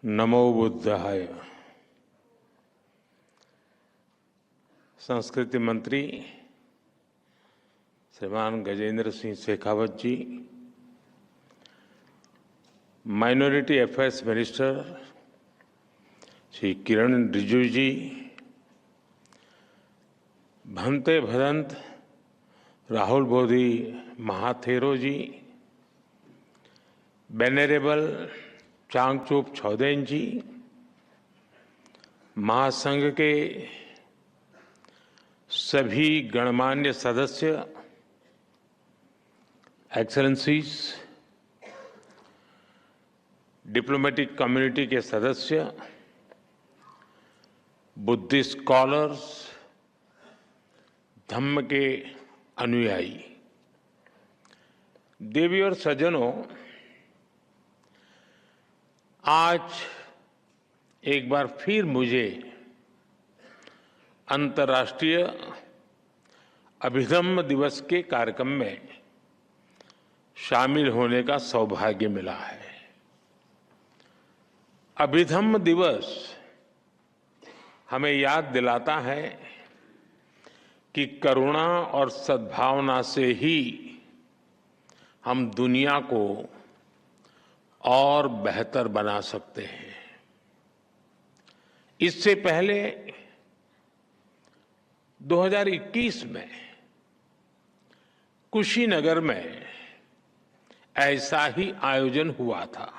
नमो बुद्धाय। संस्कृति मंत्री श्रीमान गजेंद्र सिंह शेखावत जी, minority affairs minister Shri Kiran Rijiju जी, भंते भदंत राहुल बोधी महाथेरो जी, वेनरेबल चांगचुप छौदेन जी, महासंघ के सभी गणमान्य सदस्य, एक्सेलेंसीज, डिप्लोमेटिक कम्युनिटी के सदस्य, बुद्धिस्ट स्कॉलर्स, धम्म के अनुयायी, देवी और सज्जनों, आज एक बार फिर मुझे अंतर्राष्ट्रीय अभिधम्म दिवस के कार्यक्रम में शामिल होने का सौभाग्य मिला है। अभिधम्म दिवस हमें याद दिलाता है कि करुणा और सद्भावना से ही हम दुनिया को और बेहतर बना सकते हैं। इससे पहले 2021 में कुशीनगर में ऐसा ही आयोजन हुआ था।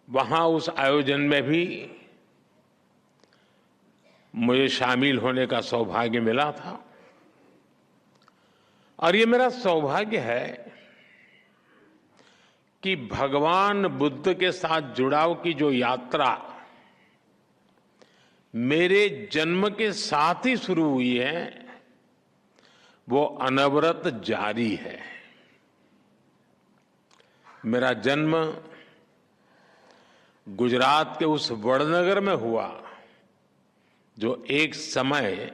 वहां उस आयोजन में भी मुझे शामिल होने का सौभाग्य मिला था और ये मेरा सौभाग्य है कि भगवान बुद्ध के साथ जुड़ाव की जो यात्रा मेरे जन्म के साथ ही शुरू हुई है, वो अनवरत जारी है। मेरा जन्म गुजरात के उस वडनगर में हुआ जो एक समय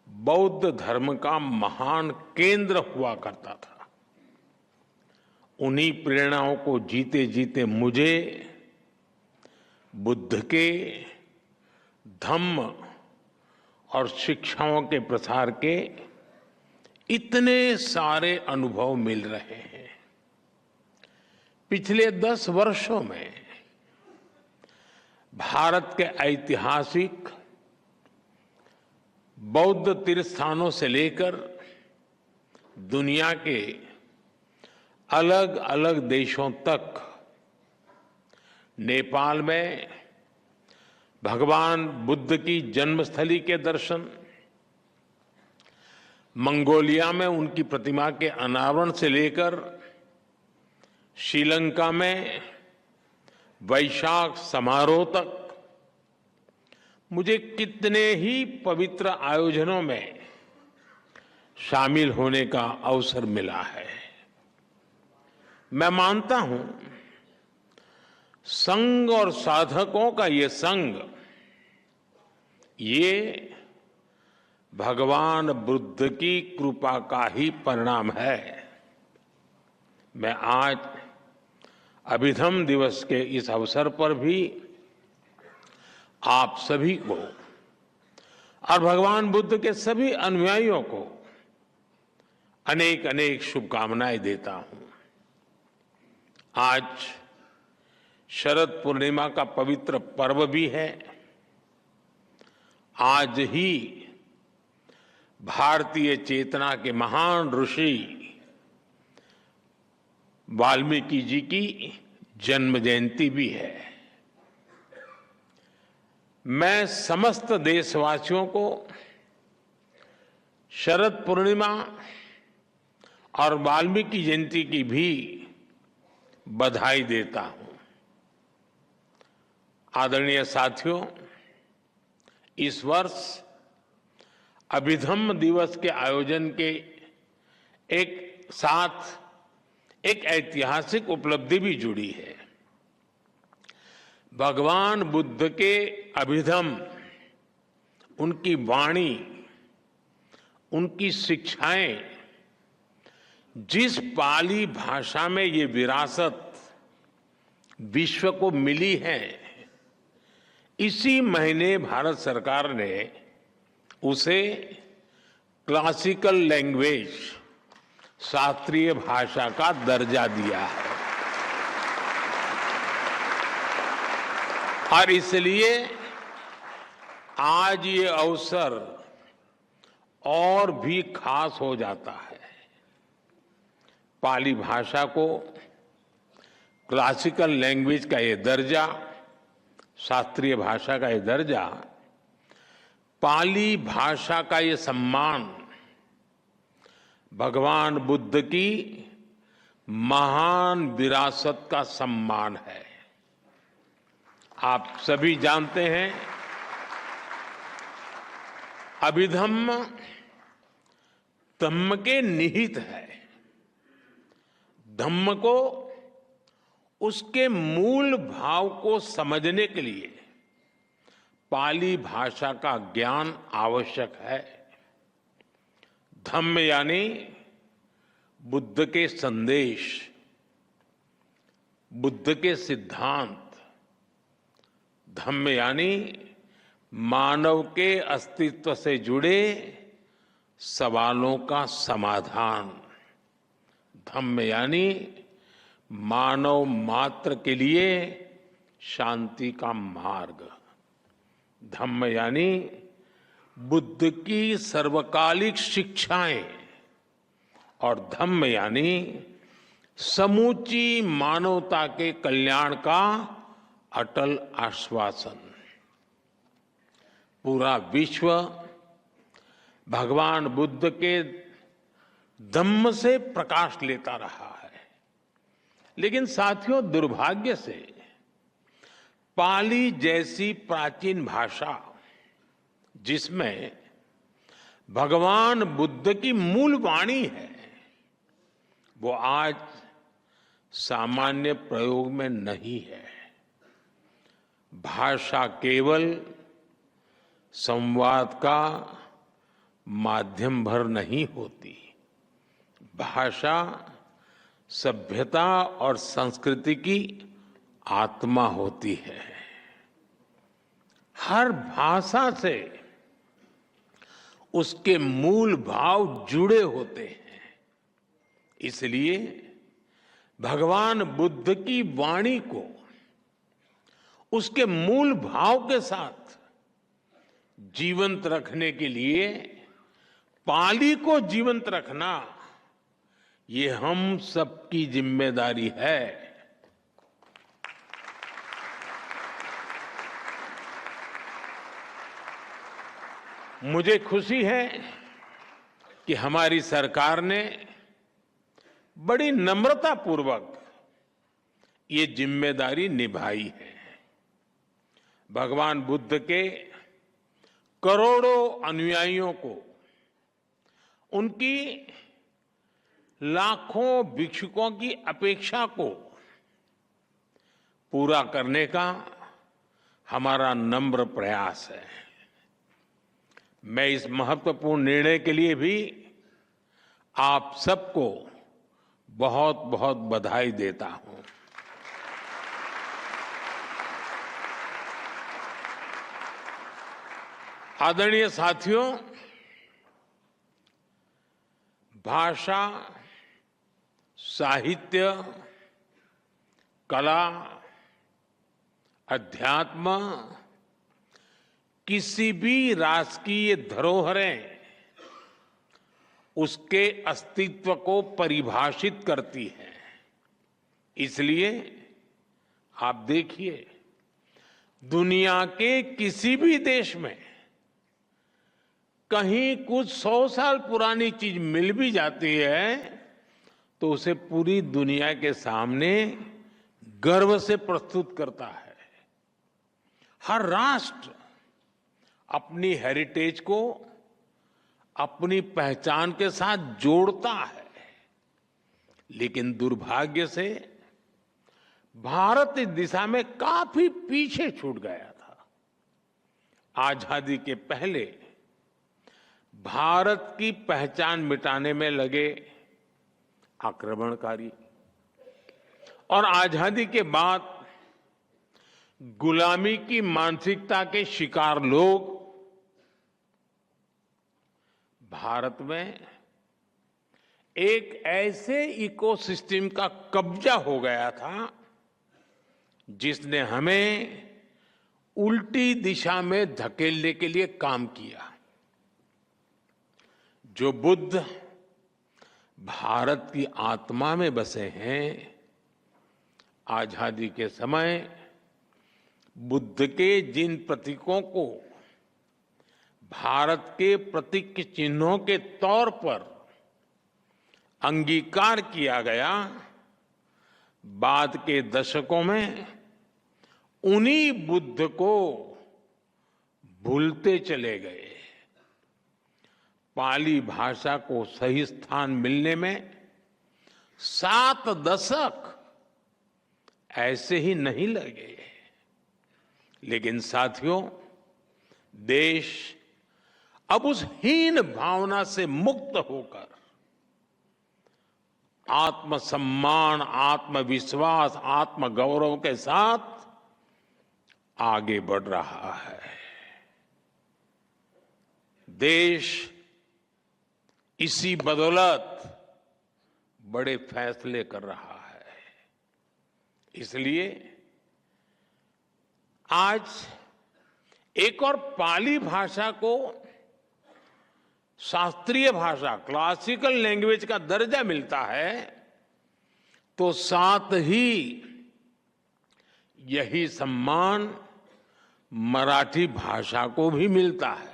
बौद्ध धर्म का महान केंद्र हुआ करता था। उन्हीं प्रेरणाओं को जीते जीते मुझे बुद्ध के धम्म और शिक्षाओं के प्रसार के इतने सारे अनुभव मिल रहे हैं। पिछले 10 वर्षों में भारत के ऐतिहासिक बौद्ध तीर्थ स्थानों से लेकर दुनिया के अलग अलग देशों तक, नेपाल में भगवान बुद्ध की जन्मस्थली के दर्शन, मंगोलिया में उनकी प्रतिमा के अनावरण से लेकर श्रीलंका में वैशाख समारोह तक मुझे कितने ही पवित्र आयोजनों में शामिल होने का अवसर मिला है। मैं मानता हूं संघ और साधकों का ये संग, ये भगवान बुद्ध की कृपा का ही परिणाम है। मैं आज अभिधम्म दिवस के इस अवसर पर भी आप सभी को और भगवान बुद्ध के सभी अनुयायियों को अनेक अनेक शुभकामनाएं देता हूं। आज शरद पूर्णिमा का पवित्र पर्व भी है। आज ही भारतीय चेतना के महान ऋषि वाल्मीकि जी की जन्म जयंती भी है। मैं समस्त देशवासियों को शरद पूर्णिमा और वाल्मीकि जयंती की भी बधाई देता हूं। आदरणीय साथियों, इस वर्ष अभिधम्म दिवस के आयोजन के एक साथ एक ऐतिहासिक उपलब्धि भी जुड़ी है। भगवान बुद्ध के अभिधम्म, उनकी वाणी, उनकी शिक्षाएं जिस पाली भाषा में ये विरासत विश्व को मिली है, इसी महीने भारत सरकार ने उसे क्लासिकल लैंग्वेज, शास्त्रीय भाषा का दर्जा दिया है। और इसलिए आज ये अवसर और भी खास हो जाता है। पाली भाषा को क्लासिकल लैंग्वेज का ये दर्जा, शास्त्रीय भाषा का ये दर्जा, पाली भाषा का ये सम्मान भगवान बुद्ध की महान विरासत का सम्मान है। आप सभी जानते हैं, अभिधम्म धम्म के निहित है। धम्म को, उसके मूल भाव को समझने के लिए पाली भाषा का ज्ञान आवश्यक है। धम्म यानी बुद्ध के संदेश, बुद्ध के सिद्धांत। धम्म यानी मानव के अस्तित्व से जुड़े सवालों का समाधान। धम्म यानी मानव मात्र के लिए शांति का मार्ग। धम्म यानी बुद्ध की सर्वकालिक शिक्षाएं। और धम्म यानी समूची मानवता के कल्याण का अटल आश्वासन। पूरा विश्व भगवान बुद्ध के धम्म से प्रकाश लेता रहा है। लेकिन साथियों, दुर्भाग्य से पाली जैसी प्राचीन भाषा, जिसमें भगवान बुद्ध की मूल वाणी है, वो आज सामान्य प्रयोग में नहीं है। भाषा केवल संवाद का माध्यम भर नहीं होती। भाषा सभ्यता और संस्कृति की आत्मा होती है। हर भाषा से उसके मूल भाव जुड़े होते हैं। इसलिए भगवान बुद्ध की वाणी को उसके मूल भाव के साथ जीवंत रखने के लिए पाली को जीवंत रखना, ये हम सबकी जिम्मेदारी है। मुझे खुशी है कि हमारी सरकार ने बड़ी नम्रतापूर्वक ये जिम्मेदारी निभाई है। भगवान बुद्ध के करोड़ों अनुयायियों को, उनकी लाखों भिक्षुकों की अपेक्षा को पूरा करने का हमारा नम्र प्रयास है। मैं इस महत्वपूर्ण निर्णय के लिए भी आप सबको बहुत बहुत बधाई देता हूं। आदरणीय साथियों, भाषा, साहित्य, कला, अध्यात्म, किसी भी राष्ट्र की ये धरोहरें उसके अस्तित्व को परिभाषित करती है। इसलिए आप देखिए, दुनिया के किसी भी देश में कहीं कुछ 100 साल पुरानी चीज मिल भी जाती है तो उसे पूरी दुनिया के सामने गर्व से प्रस्तुत करता है। हर राष्ट्र अपनी हेरिटेज को अपनी पहचान के साथ जोड़ता है। लेकिन दुर्भाग्य से भारत इस दिशा में काफी पीछे छूट गया था। आजादी के पहले भारत की पहचान मिटाने में लगे आक्रमणकारी और आजादी के बाद गुलामी की मानसिकता के शिकार लोग भारत में एक ऐसे इकोसिस्टम का कब्जा हो गया था जिसने हमें उल्टी दिशा में धकेलने के लिए काम किया। जो बुद्ध भारत की आत्मा में बसे हैं, आजादी के समय बुद्ध के जिन प्रतीकों को भारत के प्रतीक चिन्हों के तौर पर अंगीकार किया गया, बाद के दशकों में उन्हीं बुद्ध को भूलते चले गए। पाली भाषा को सही स्थान मिलने में 7 दशक ऐसे ही नहीं लगे। लेकिन साथियों, देश अब उस हीन भावना से मुक्त होकर आत्मसम्मान, आत्मविश्वास, आत्मगौरव के साथ आगे बढ़ रहा है। देश इसी बदौलत बड़े फैसले कर रहा है। इसलिए आज एक और पाली भाषा को शास्त्रीय भाषा, क्लासिकल लैंग्वेज का दर्जा मिलता है, तो साथ ही यही सम्मान मराठी भाषा को भी मिलता है।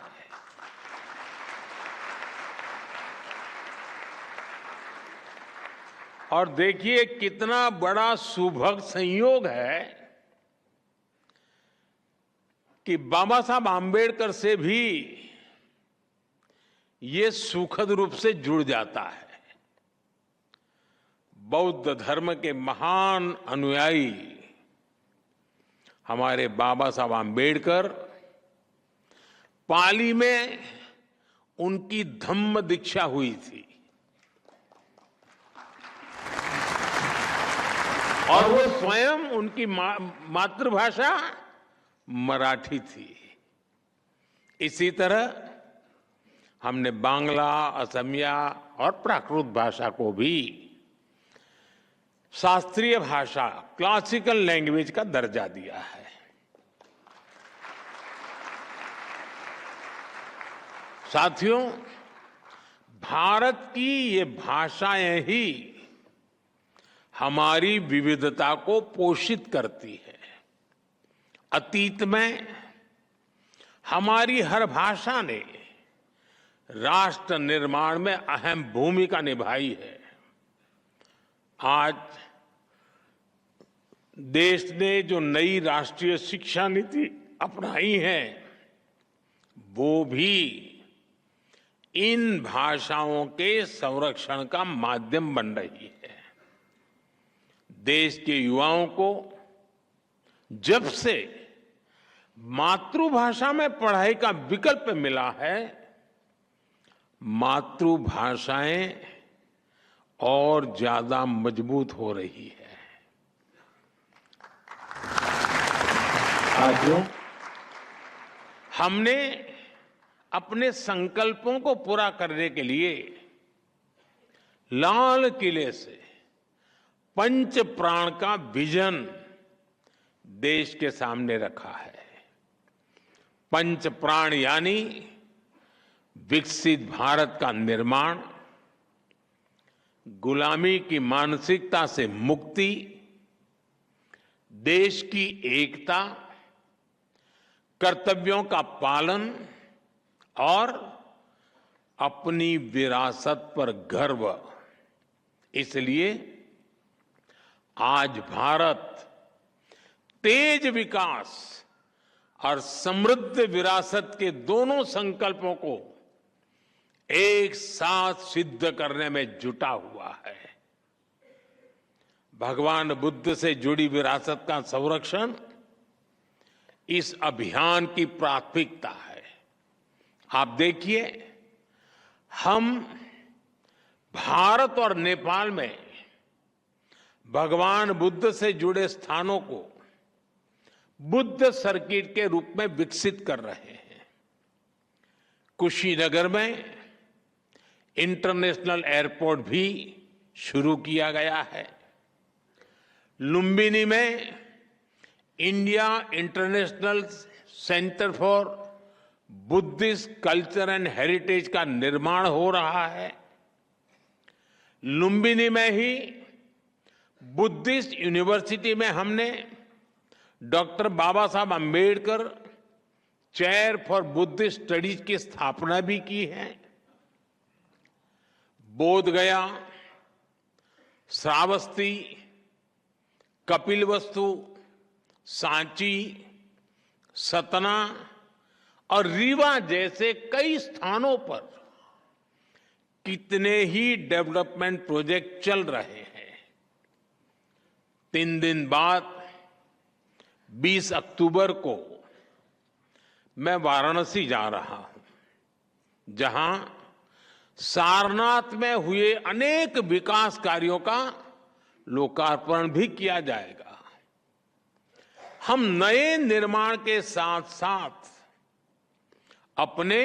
और देखिए कितना बड़ा सुभग संयोग है कि बाबा साहब आम्बेडकर से भी ये सुखद रूप से जुड़ जाता है। बौद्ध धर्म के महान अनुयायी हमारे बाबा साहब आम्बेडकर, पाली में उनकी धम्म दीक्षा हुई थी और वो स्वयं उनकी मातृभाषा मराठी थी। इसी तरह हमने बांग्ला, असमिया और प्राकृत भाषा को भी शास्त्रीय भाषा, क्लासिकल लैंग्वेज का दर्जा दिया है। साथियों, भारत की ये भाषाएं ही हमारी विविधता को पोषित करती है। अतीत में हमारी हर भाषा ने राष्ट्र निर्माण में अहम भूमिका निभाई है। आज देश ने जो नई राष्ट्रीय शिक्षा नीति अपनाई है, वो भी इन भाषाओं के संरक्षण का माध्यम बन रही है। देश के युवाओं को जब से मातृभाषा में पढ़ाई का विकल्प मिला है, मातृभाषाएं और ज्यादा मजबूत हो रही है। साथियों, हमने अपने संकल्पों को पूरा करने के लिए लाल किले से पंच प्राण का विजन देश के सामने रखा है। पंच प्राण यानी विकसित भारत का निर्माण, गुलामी की मानसिकता से मुक्ति, देश की एकता, कर्तव्यों का पालन और अपनी विरासत पर गर्व। इसलिए आज भारत तेज विकास और समृद्ध विरासत के दोनों संकल्पों को एक साथ सिद्ध करने में जुटा हुआ है। भगवान बुद्ध से जुड़ी विरासत का संरक्षण इस अभियान की प्राथमिकता है। आप देखिए, हम भारत और नेपाल में भगवान बुद्ध से जुड़े स्थानों को बुद्ध सर्किट के रूप में विकसित कर रहे हैं। कुशीनगर में इंटरनेशनल एयरपोर्ट भी शुरू किया गया है। लुम्बिनी में India international centre for Buddhist culture and heritage का निर्माण हो रहा है। लुम्बिनी में ही बुद्धिस्ट यूनिवर्सिटी में हमने डॉक्टर बाबा साहब Ambedkar chair for Buddhist studies की स्थापना भी की है। बोधगया, श्रावस्ती, कपिलवस्तु, सांची, सतना और रीवा जैसे कई स्थानों पर कितने ही डेवलपमेंट प्रोजेक्ट चल रहे हैं। 3 दिन बाद 20 अक्टूबर को मैं वाराणसी जा रहा हूं, जहां सारनाथ में हुए अनेक विकास कार्यों का लोकार्पण भी किया जाएगा। हम नए निर्माण के साथ साथ अपने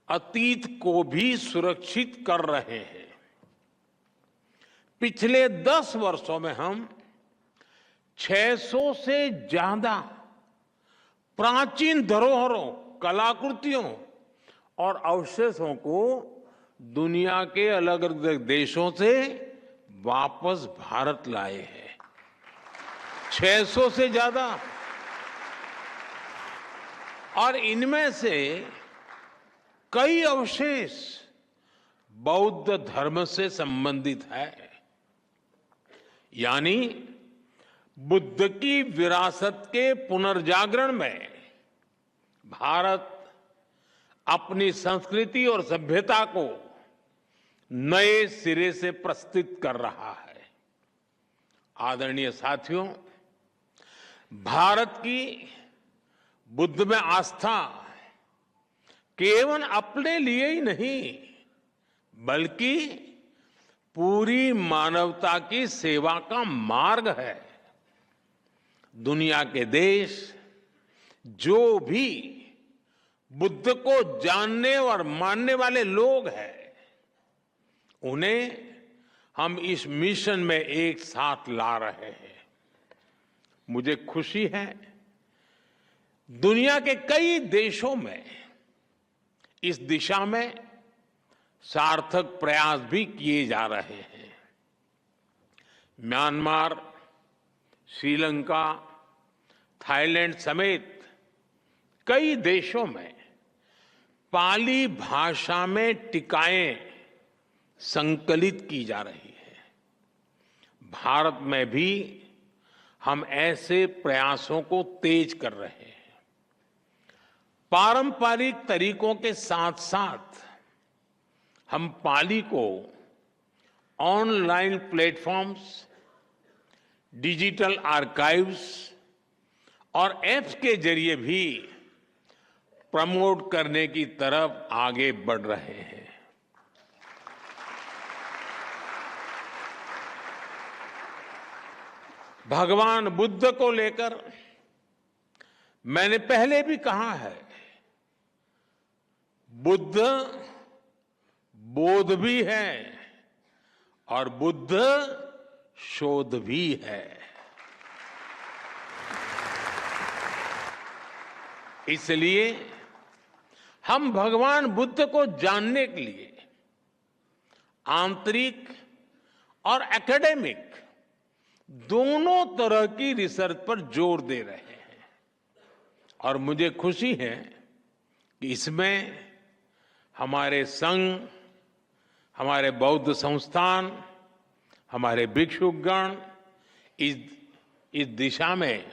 अतीत को भी सुरक्षित कर रहे हैं। पिछले 10 वर्षों में हम 600 से ज्यादा प्राचीन धरोहरों, कलाकृतियों और अवशेषों को दुनिया के अलग अलग देशों से वापस भारत लाए हैं। 600 से ज्यादा, और इनमें से कई अवशेष बौद्ध धर्म से संबंधित है। यानी बुद्ध की विरासत के पुनर्जागरण में भारत अपनी संस्कृति और सभ्यता को नए सिरे से प्रस्तुत कर रहा है। आदरणीय साथियों, भारत की बुद्ध में आस्था केवल अपने लिए ही नहीं, बल्कि पूरी मानवता की सेवा का मार्ग है। दुनिया के देश जो भी बुद्ध को जानने और मानने वाले लोग हैं, उन्हें हम इस मिशन में एक साथ ला रहे हैं। मुझे खुशी है, दुनिया के कई देशों में इस दिशा में सार्थक प्रयास भी किए जा रहे हैं। म्यांमार, श्रीलंका, थाईलैंड समेत कई देशों में पाली भाषा में टीकाएं संकलित की जा रही है। भारत में भी हम ऐसे प्रयासों को तेज कर रहे हैं। पारंपरिक तरीकों के साथ साथ हम पाली को ऑनलाइन प्लेटफॉर्म्स, डिजिटल आर्काइव्स और ऐप्स के जरिए भी प्रमोट करने की तरफ आगे बढ़ रहे हैं। भगवान बुद्ध को लेकर मैंने पहले भी कहा है, बुद्ध बोध भी है और बुद्ध शोध भी है। इसलिए हम भगवान बुद्ध को जानने के लिए आंतरिक और एकेडमिक दोनों तरह की रिसर्च पर जोर दे रहे हैं। और मुझे खुशी है कि इसमें हमारे संघ, हमारे बौद्ध संस्थान, हमारे भिक्षुगण इस दिशा में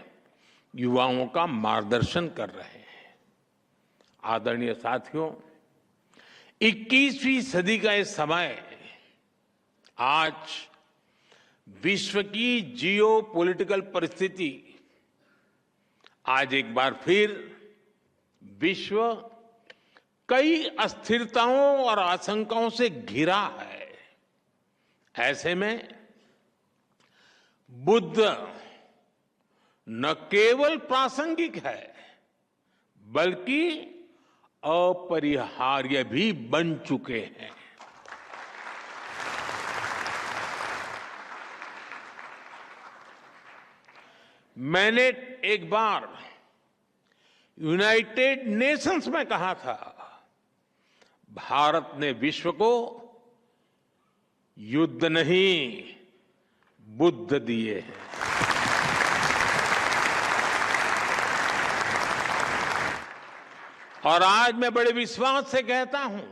युवाओं का मार्गदर्शन कर रहे हैं। आदरणीय साथियों, 21वीं सदी का ये समय आज विश्व की जियो पॉलिटिकल परिस्थिति आज एक बार फिर विश्व कई अस्थिरताओं और आशंकाओं से घिरा है। ऐसे में बुद्ध न केवल प्रासंगिक है बल्कि अपरिहार्य भी बन चुके हैं। मैंने एक बार यूनाइटेड नेशंस में कहा था, भारत ने विश्व को युद्ध नहीं बुद्ध दिए हैं। और आज मैं बड़े विश्वास से कहता हूं,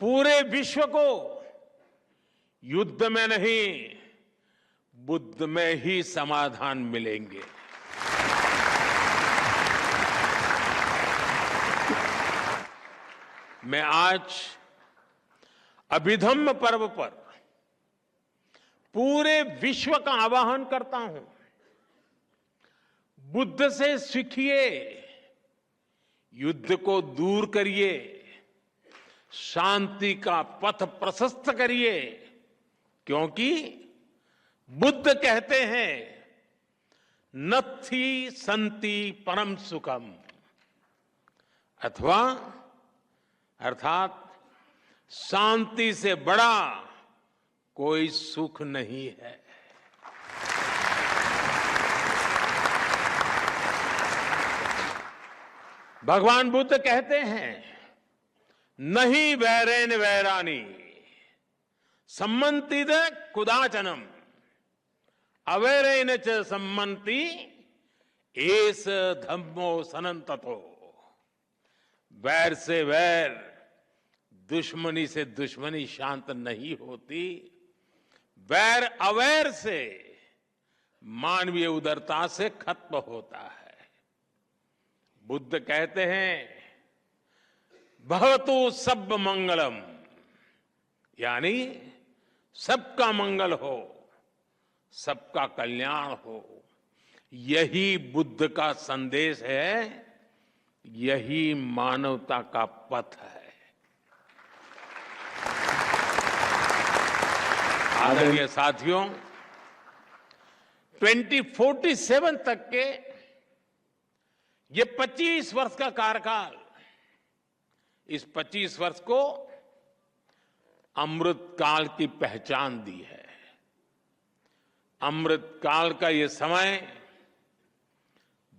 पूरे विश्व को युद्ध में नहीं बुद्ध में ही समाधान मिलेंगे। मैं आज अभिधम्म पर्व पर पूरे विश्व का आह्वान करता हूं, बुद्ध से सीखिए, युद्ध को दूर करिए, शांति का पथ प्रशस्त करिए, क्योंकि बुद्ध कहते हैं नत्थि संति परम सुखम, अर्थात शांति से बड़ा कोई सुख नहीं है। भगवान बुद्ध कहते हैं नहीं वैरेन वैरानी सम्मंतिद कुदाचनम अवैरेन च सम्मंति एस धम्मो सनंततो। वैर से वैर, दुश्मनी से दुश्मनी शांत नहीं होती। वैर अवैर से, मानवीय उदारता से खत्म होता है। बुद्ध कहते हैं भवतु सब मंगलम, यानी सबका मंगल हो, सबका कल्याण हो। यही बुद्ध का संदेश है, यही मानवता का पथ है। आदरणीय साथियों, 2047 तक के ये 25 वर्ष का कार्यकाल, इस 25 वर्ष को अमृत काल की पहचान दी है। अमृत काल का ये समय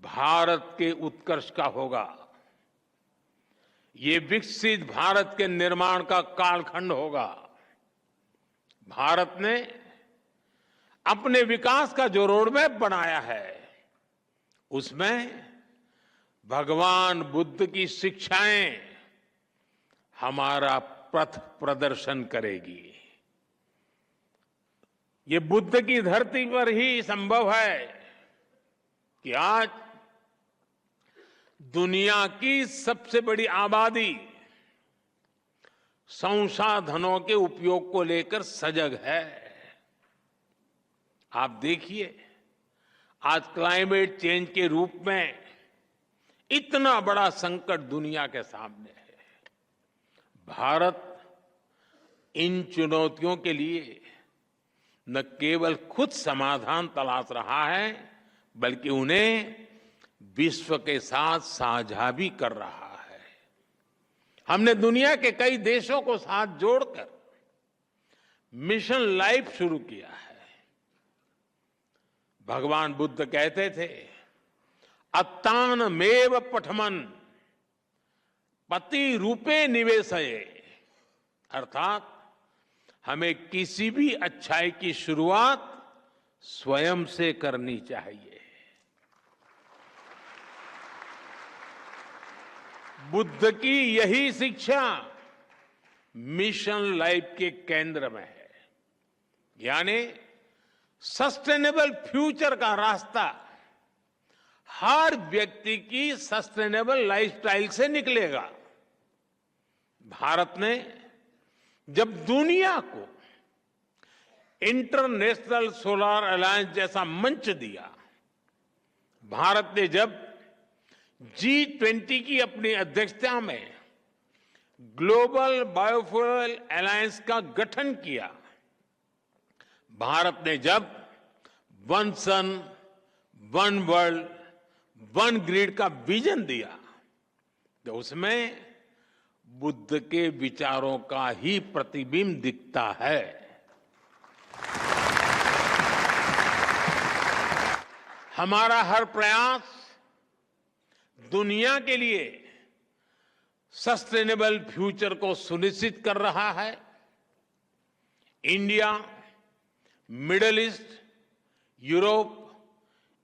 भारत के उत्कर्ष का होगा। ये विकसित भारत के निर्माण का कालखंड होगा। भारत ने अपने विकास का जो रोडमैप बनाया है, उसमें भगवान बुद्ध की शिक्षाएं हमारा पथ प्रदर्शन करेगी। ये बुद्ध की धरती पर ही संभव है कि आज दुनिया की सबसे बड़ी आबादी संसाधनों के उपयोग को लेकर सजग है। आप देखिए, आज क्लाइमेट चेंज के रूप में इतना बड़ा संकट दुनिया के सामने है। भारत इन चुनौतियों के लिए न केवल खुद समाधान तलाश रहा है, बल्कि उन्हें विश्व के साथ साझा भी कर रहा है। हमने दुनिया के कई देशों को साथ जोड़कर मिशन लाइफ शुरू किया है। भगवान बुद्ध कहते थे अत्तानमेव पठमन पति रूपे निवेशये, अर्थात हमें किसी भी अच्छाई की शुरुआत स्वयं से करनी चाहिए। बुद्ध की यही शिक्षा मिशन लाइफ के केंद्र में है, यानी सस्टेनेबल फ्यूचर का रास्ता हर व्यक्ति की सस्टेनेबल लाइफस्टाइल से निकलेगा। भारत ने जब दुनिया को इंटरनेशनल सोलर अलायंस जैसा मंच दिया, भारत ने जब G20 की अपनी अध्यक्षता में ग्लोबल बायोफ्यूल अलायंस का गठन किया, भारत ने जब one sun one world one grid का विजन दिया, तो उसमें बुद्ध के विचारों का ही प्रतिबिंब दिखता है। हमारा हर प्रयास दुनिया के लिए सस्टेनेबल फ्यूचर को सुनिश्चित कर रहा है। India, middle east, Europe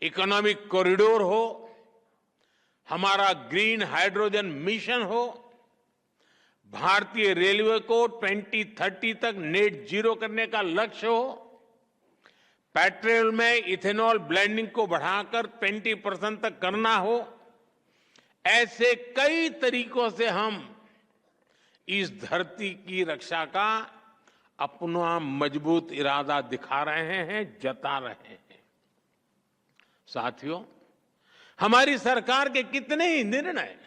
economic corridor हो, हमारा ग्रीन हाइड्रोजन मिशन हो, भारतीय रेलवे को 2030 तक नेट जीरो करने का लक्ष्य हो, पेट्रोल में इथेनॉल ब्लेंडिंग को बढ़ाकर 20% तक करना हो, ऐसे कई तरीकों से हम इस धरती की रक्षा का अपना मजबूत इरादा दिखा रहे हैं, जता रहे हैं। साथियों, हमारी सरकार के कितने ही निर्णय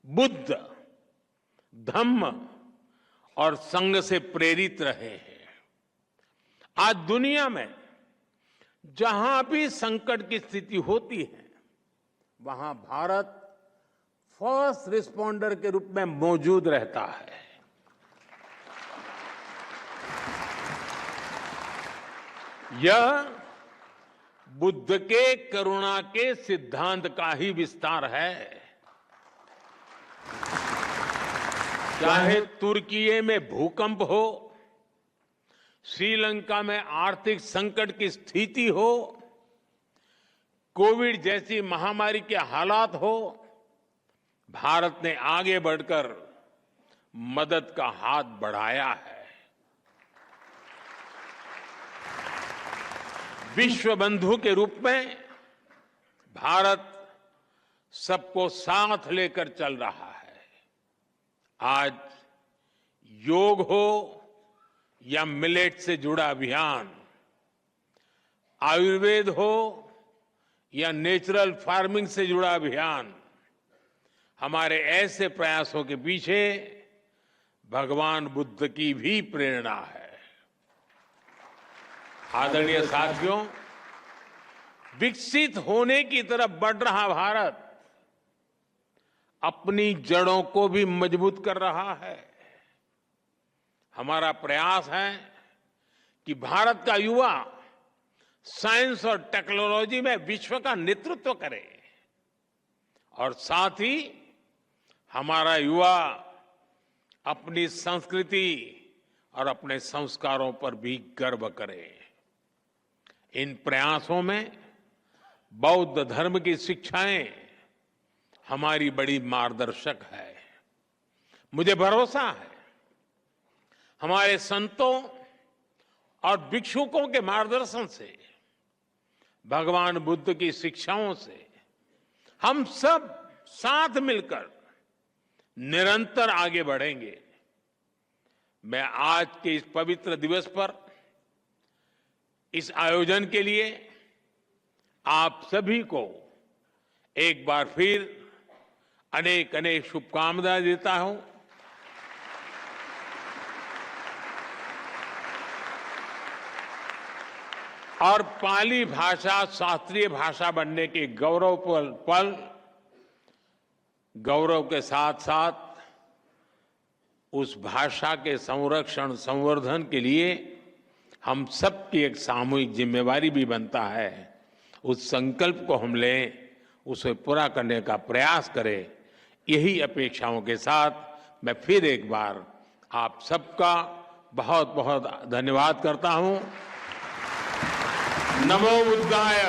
बुद्ध, धम्म और संघ से प्रेरित रहे हैं। आज दुनिया में जहां भी संकट की स्थिति होती है, वहां भारत फर्स्ट रिस्पॉन्डर के रूप में मौजूद रहता है। यह बुद्ध के करुणा के सिद्धांत का ही विस्तार है। चाहे तुर्की में भूकंप हो, श्रीलंका में आर्थिक संकट की स्थिति हो, कोविड जैसी महामारी के हालात हो, भारत ने आगे बढ़कर मदद का हाथ बढ़ाया है। विश्व बंधु के रूप में भारत सबको साथ लेकर चल रहा है। आज योग हो या मिलेट से जुड़ा अभियान, आयुर्वेद हो या नेचुरल फार्मिंग से जुड़ा अभियान, हमारे ऐसे प्रयासों के पीछे भगवान बुद्ध की भी प्रेरणा है। आदरणीय साथियों, विकसित होने की तरफ बढ़ रहा भारत अपनी जड़ों को भी मजबूत कर रहा है। हमारा प्रयास है कि भारत का युवा साइंस और टेक्नोलॉजी में विश्व का नेतृत्व करे और साथ ही हमारा युवा अपनी संस्कृति और अपने संस्कारों पर भी गर्व करे। इन प्रयासों में बौद्ध धर्म की शिक्षाएं हमारी बड़ी मार्गदर्शक है। मुझे भरोसा है हमारे संतों और भिक्षुकों के मार्गदर्शन से, भगवान बुद्ध की शिक्षाओं से हम सब साथ मिलकर निरंतर आगे बढ़ेंगे। मैं आज के इस पवित्र दिवस पर इस आयोजन के लिए आप सभी को एक बार फिर अनेक अनेक शुभकामनाएं देता हूं। और पाली भाषा शास्त्रीय भाषा बनने के गौरव के साथ साथ उस भाषा के संरक्षण संवर्धन के लिए हम सबकी एक सामूहिक जिम्मेवारी भी बनता है। उस संकल्प को हम लें, उसे पूरा करने का प्रयास करें। यही अपेक्षाओं के साथ मैं फिर एक बार आप सबका बहुत बहुत धन्यवाद करता हूं। नमो बुद्धाय।